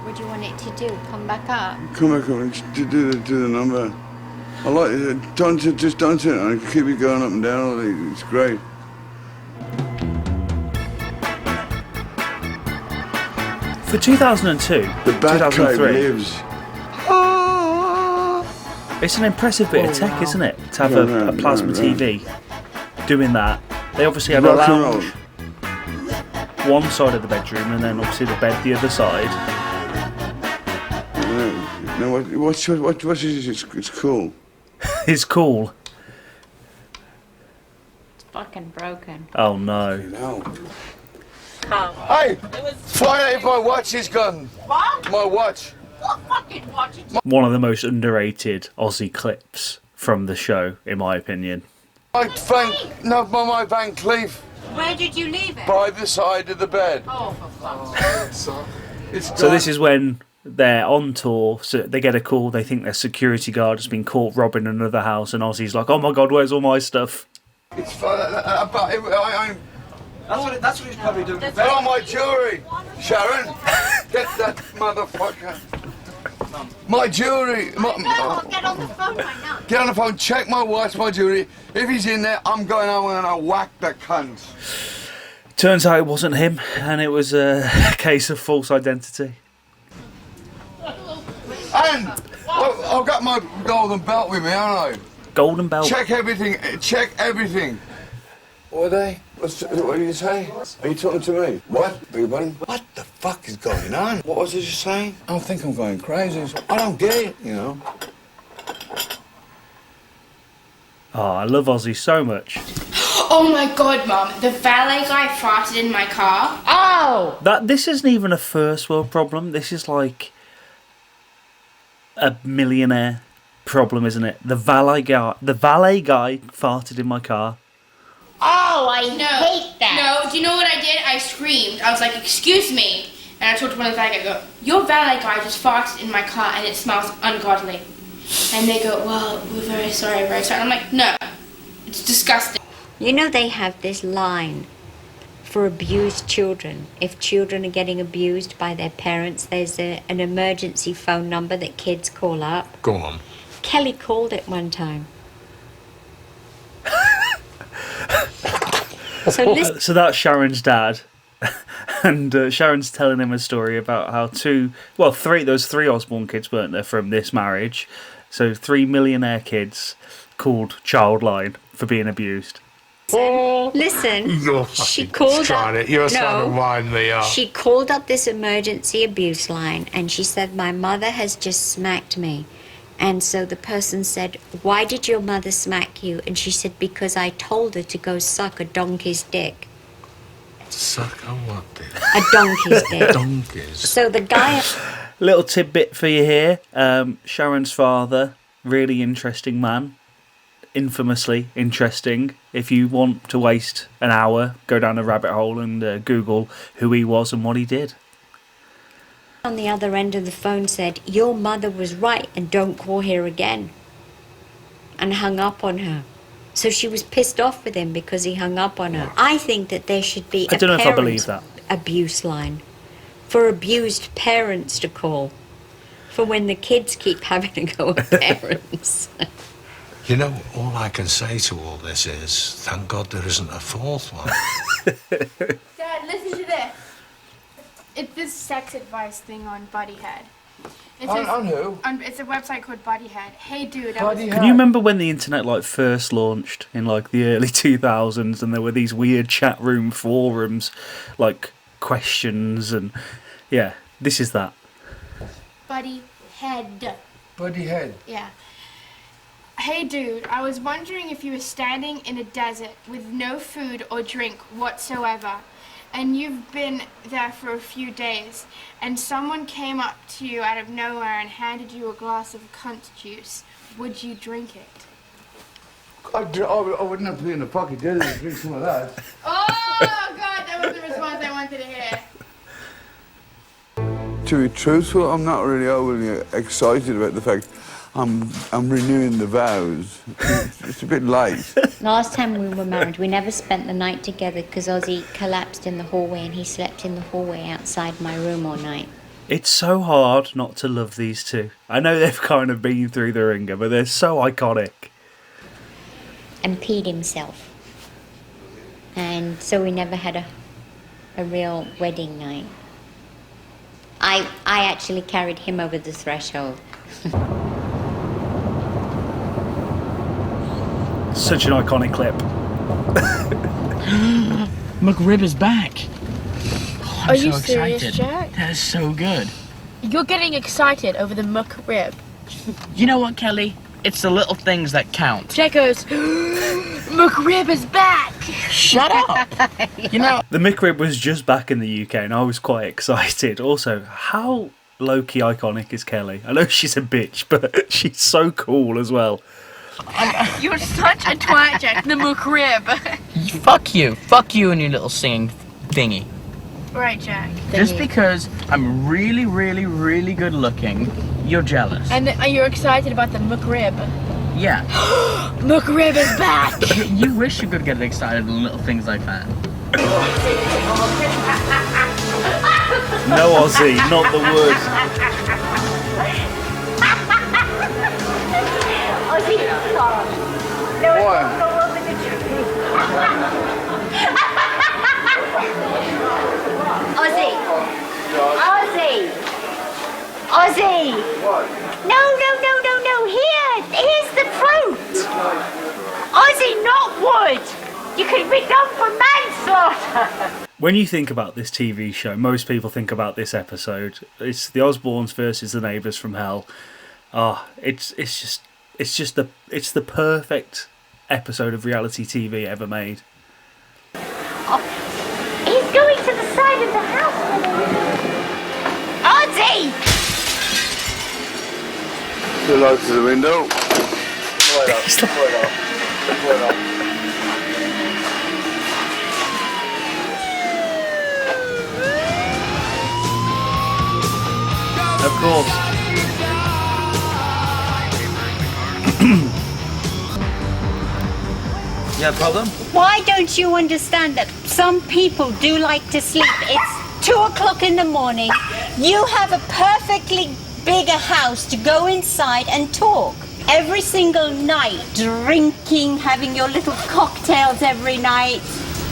What do you want it to do? Come back up? Come back up and do the number. I like it. Just dance it and keep it going up and down. It's great. For 2002, The bad 2003, lives. it's an impressive bit of tech, isn't it? To have a plasma TV doing that. They obviously had a Rock and roll. lounge one side of the bedroom and then obviously the bed the other side. No, what's this? It's cool. It's cool. It's fucking broken. Oh no. No. Hey, find out if my watch is gone. What? My watch. What fucking watch? One of the most underrated Ozzy clips from the show, in my opinion. My Van Cleef Where did you leave it? by the side of the bed. Oh, for fuck's sake. It's So this is when they're on tour, so they get a call, they think their security guard has been caught robbing another house, and Ozzy's like, oh my god, where's all my stuff? It's fun. That's what he's probably doing. Oh, my jewellery. Sharon, get that motherfucker. My jewellery. No, get on the phone right now. Get on the phone, check my watch, my jewellery. If he's in there, I'm going home and I'll whack the cunt. Turns out it wasn't him, and it was a case of false identity. And I've got my golden belt with me, haven't I? Golden belt. Check everything. Check everything. What are they? What did you say? Are you talking to me? What? Beg your pardon? What the fuck is going on? What was it you saying? I think I'm going crazy. I don't get it, you know. Oh, I love Ozzy so much. Oh my god, Mum, the valet guy farted in my car. Oh! This isn't even a first world problem. This is like a millionaire problem, isn't it? The valet guy farted in my car. Oh, I hate that. No, do you know what I did? I screamed. I was like, excuse me. And I told one of the valet guys, I go, your valet guy just farted in my car and it smells ungodly. And they go, well, we're very sorry, very sorry. And I'm like, no, it's disgusting. You know they have this line for abused children. If children are getting abused by their parents, there's an emergency phone number that kids call up. Go on. Kelly called it one time. So that's Sharon's dad. And Sharon's telling him a story about how there was three Osbourne kids, weren't there, from this marriage. So 3 millionaire kids called Childline for being abused. Listen, she called up. You're trying to wind me up. She called up this emergency abuse line and she said, my mother has just smacked me. And so the person said, why did your mother smack you? And she said, because I told her to go suck a donkey's dick. Suck a what, dear? A donkey's dick. Donkeys. So the guy... Little tidbit for you here. Sharon's father, really interesting man. Infamously interesting. If you want to waste an hour, go down a rabbit hole and Google who he was and what he did. On the other end of the phone said, your mother was right and don't call here again. And hung up on her. So she was pissed off with him because he hung up on her. I think that there should be I don't know if I believe that. Abuse line for abused parents to call. For when the kids keep having to go at parents. You know, all I can say to all this is, thank God there isn't a fourth one. Dad, listen to this. It's this sex advice thing on Buddyhead. On who? It's a website called Buddyhead. Hey, dude. Can you remember when the internet first launched in the early 2000s and there were these weird chat room forums, questions and... Yeah, this is that. Buddyhead. Buddyhead. Yeah. Hey, dude, I was wondering if you were standing in a desert with no food or drink whatsoever, and you've been there for a few days, and someone came up to you out of nowhere and handed you a glass of cunt juice. Would you drink it? I wouldn't have to be in the pocket desert to drink some of that. Oh, God, that was the response I wanted to hear. To be truthful, I'm not really overly excited about the fact I'm renewing the vows. It's a bit late. Last time we were married, we never spent the night together because Ozzy collapsed in the hallway and he slept in the hallway outside my room all night. It's so hard not to love these two. I know they've kind of been through the ringer, but they're so iconic. And peed himself. And so we never had a real wedding night. I actually carried him over the threshold. Such an iconic clip. McRib is back. Oh, I'm Are so you excited. serious, Jack? That is so good. You're getting excited over the McRib. You know what, Kelly? It's the little things that count. Jack goes, McRib is back! Shut up! You know, The McRib was just back in the UK and I was quite excited. Also, how low-key iconic is Kelly? I know she's a bitch, but she's so cool as well. You're such a twat, Jack. The McRib. fuck you. Fuck you and your little singing thingy. Right, Jack. Just because I'm really, really, really good looking, you're jealous. And you're excited about the McRib. Yeah. McRib is back! You wish you could get excited with little things like that. No, Ozzy, not the wood. Ozzy! Ozzy! Ozzy! What? No, here's the fruit! Ozzy, not wood! You could be done for manslaughter! When you think about this TV show, most people think about this episode. It's the Osbournes versus the neighbours from hell. It's the perfect episode of reality TV ever made. He's going to the side of the house. Ozzy! The light to the window. Right up, right up, right up. Of course. You have a problem? Why don't you understand that some people do like to sleep? It's 2 o'clock in the morning. You have a perfectly bigger house to go inside and talk. Every single night, drinking, having your little cocktails every night.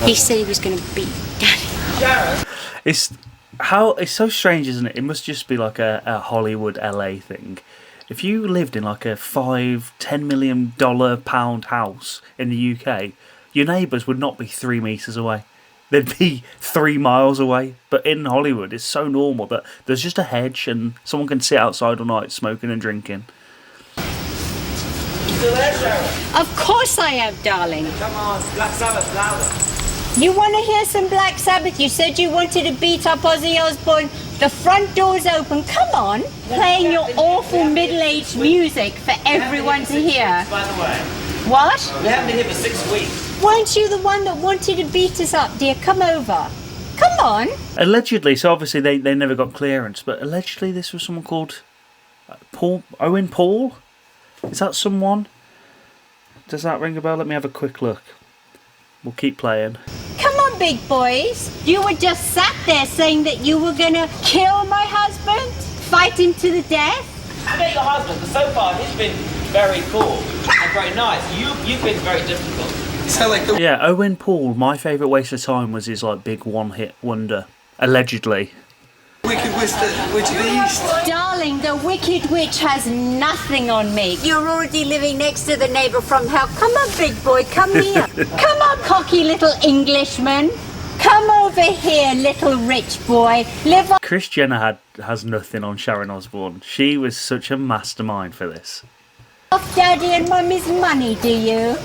He said he was going to beat Daddy. It's so strange, isn't it? It must just be like a Hollywood LA thing. If you lived in like a $5-10 million pound house in the UK, your neighbours would not be 3 meters away. They'd be 3 miles away. But in Hollywood, it's so normal that there's just a hedge and someone can sit outside all night smoking and drinking. Still there, Sharon? Of course I am, darling. Come on, Black Sabbath, louder. You want to hear some Black Sabbath? You said you wanted to beat up Ozzy Osbourne. The front door's open. Come on. Playing your awful middle-aged music for everyone to hear. By the way, What? we haven't been here for 6 weeks. Weren't you the one that wanted to beat us up, dear? Come over. Come on. Allegedly, so obviously they never got clearance, but allegedly this was someone called Owen Paul? Is that someone? Does that ring a bell? Let me have a quick look. We'll keep playing. Come on, big boys. You were just sat there saying that you were going to kill my husband? Fight him to the death? I met your husband, but so far he's been very cool and very nice. You've been very difficult. So like the Yeah, Owen Paul, my favourite waste of time was his like big one-hit wonder. Allegedly. Wicked Witch of the East. Darling, the Wicked Witch has nothing on me. You're already living next to the neighbour from hell. Come on, big boy, come here. Come on, cocky little Englishman. Come over here, little rich boy. Live on. Kris Jenner has nothing on Sharon Osbourne. She was such a mastermind for this. Off daddy and mummy's money, do you?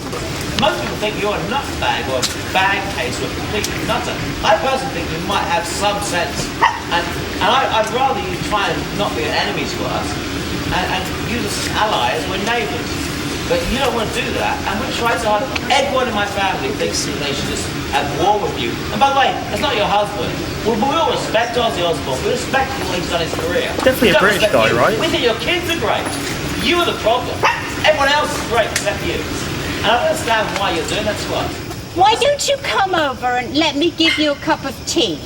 Most people think you're a nutbag or a bag case or a complete nutter. I personally think you might have some sense. And I'd rather you try and not be an enemy to us and use us as allies. We're neighbours. But you don't want to do that. And we try so hard. Everyone in my family thinks that they should just at war with you. And by the way, it's not your husband. We all respect Ozzy Osbourne. We respect what he's done in his career. Definitely a British guy, right? We think your kids are great. You are the problem. Everyone else is great except you. And I don't understand why you're doing that to us. Why don't you come over and let me give you a cup of tea?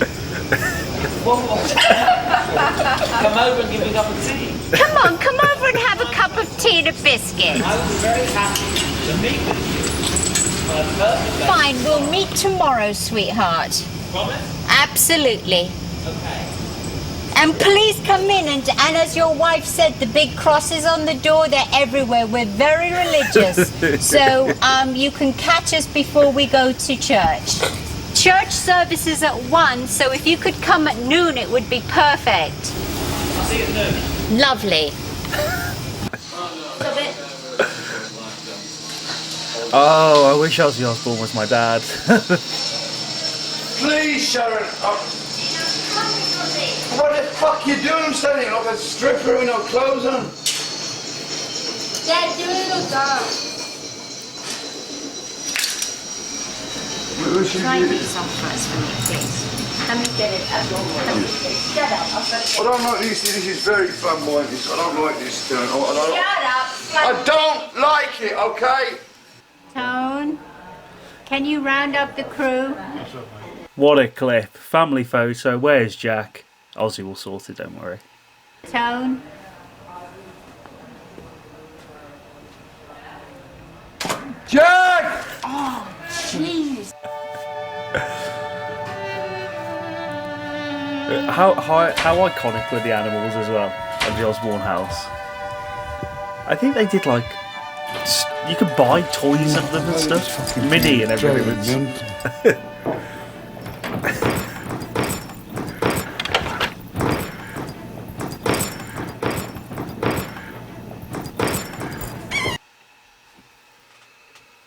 What? Come over and give me a cup of tea. Come over and have a cup of tea and a biscuit. I would be very happy to meet with you. But first, Fine, we'll meet tomorrow, sweetheart. promise? Absolutely. Okay. And please come in, and as your wife said, the big crosses on the door, they're everywhere. We're very religious. So you can catch us before we go to church. Church service is at 1, so if you could come at noon, it would be perfect. I'll see you at noon. Lovely. Oh, I wish Ozzy Osbourne was my dad. Please, Sharon. What the fuck you doing? I'm standing like a stripper with no clothes on. Dad, do a little dance. Try these on first for me, please. Let me get it up. Shut up. I don't like this. This is very flamboyant. I don't like this. Shut up. I don't like it, okay? Tone, can you round up the crew? What a clip. Family photo. Where's Jack? Ozzy will sort it, don't worry. Tone. Jack! Oh, jeez. How iconic were the animals as well at the Osbourne house? I think they did like... You could buy toys of them and stuff. Mini and everything.